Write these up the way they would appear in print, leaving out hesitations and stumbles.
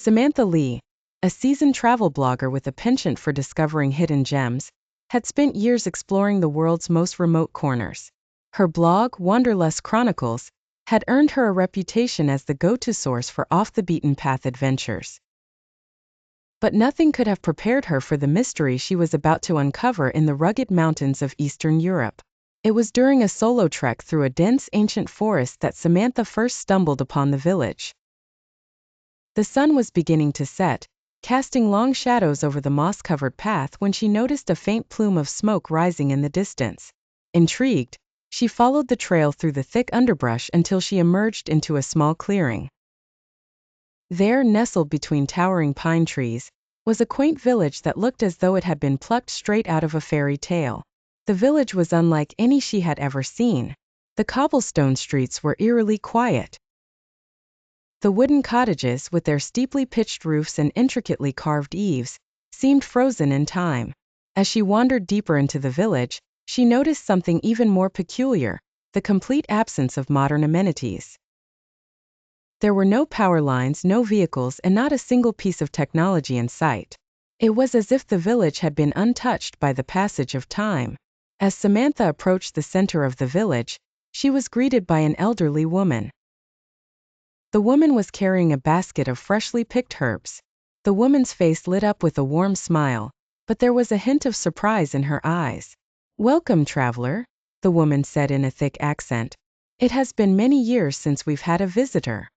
Samantha Lee, a seasoned travel blogger with a penchant for discovering hidden gems, had spent years exploring the world's most remote corners. Her blog, Wanderlust Chronicles, had earned her a reputation as the go-to source for off-the-beaten-path adventures. But nothing could have prepared her for the mystery she was about to uncover in the rugged mountains of Eastern Europe. It was during a solo trek through a dense ancient forest that Samantha first stumbled upon the village. The sun was beginning to set, casting long shadows over the moss-covered path when she noticed a faint plume of smoke rising in the distance. Intrigued, she followed the trail through the thick underbrush until she emerged into a small clearing. There, nestled between towering pine trees, was a quaint village that looked as though it had been plucked straight out of a fairy tale. The village was unlike any she had ever seen. The cobblestone streets were eerily quiet. The wooden cottages, with their steeply pitched roofs and intricately carved eaves, seemed frozen in time. As she wandered deeper into the village, she noticed something even more peculiar: the complete absence of modern amenities. There were no power lines, no vehicles, and not a single piece of technology in sight. It was as if the village had been untouched by the passage of time. As Samantha approached the center of the village, she was greeted by an elderly woman. The woman was carrying a basket of freshly picked herbs. The woman's face lit up with a warm smile, but there was a hint of surprise in her eyes. "Welcome, traveler," the woman said in a thick accent. "It has been many years since we've had a visitor."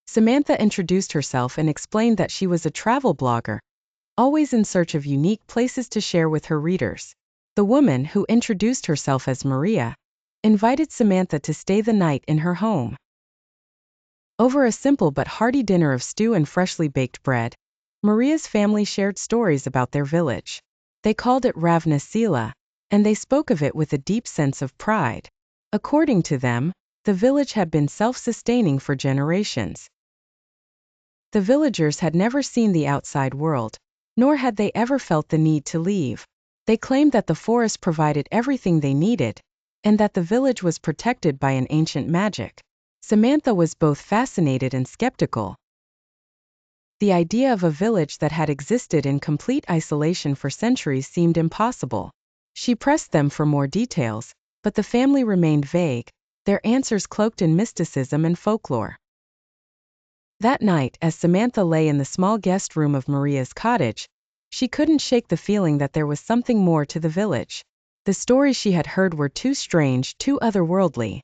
Samantha introduced herself and explained that she was a travel blogger, always in search of unique places to share with her readers. The woman, who introduced herself as Maria, invited Samantha to stay the night in her home. Over a simple but hearty dinner of stew and freshly baked bread, Maria's family shared stories about their village. They called it Ravna Sela, and they spoke of it with a deep sense of pride. According to them, the village had been self-sustaining for generations. The villagers had never seen the outside world, nor had they ever felt the need to leave. They claimed that the forest provided everything they needed, and that the village was protected by an ancient magic. Samantha was both fascinated and skeptical. The idea of a village that had existed in complete isolation for centuries seemed impossible. She pressed them for more details, but the family remained vague, their answers cloaked in mysticism and folklore. That night, as Samantha lay in the small guest room of Maria's cottage, she couldn't shake the feeling that there was something more to the village. The stories she had heard were too strange, too otherworldly.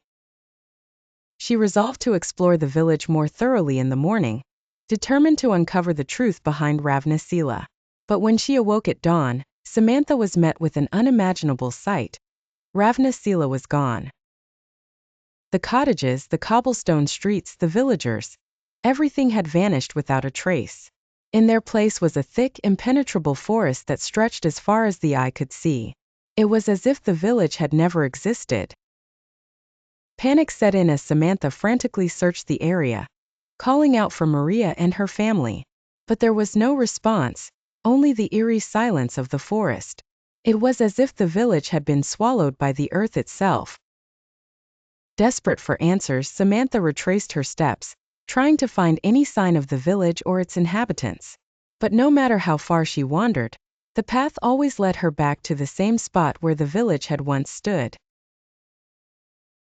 She resolved to explore the village more thoroughly in the morning, determined to uncover the truth behind Ravna Sela. But when she awoke at dawn, Samantha was met with an unimaginable sight. Ravna Sela was gone. The cottages, the cobblestone streets, the villagers, everything had vanished without a trace. In their place was a thick, impenetrable forest that stretched as far as the eye could see. It was as if the village had never existed. Panic set in as Samantha frantically searched the area, calling out for Maria and her family. But there was no response, only the eerie silence of the forest. It was as if the village had been swallowed by the earth itself. Desperate for answers, Samantha retraced her steps, trying to find any sign of the village or its inhabitants. But no matter how far she wandered, the path always led her back to the same spot where the village had once stood.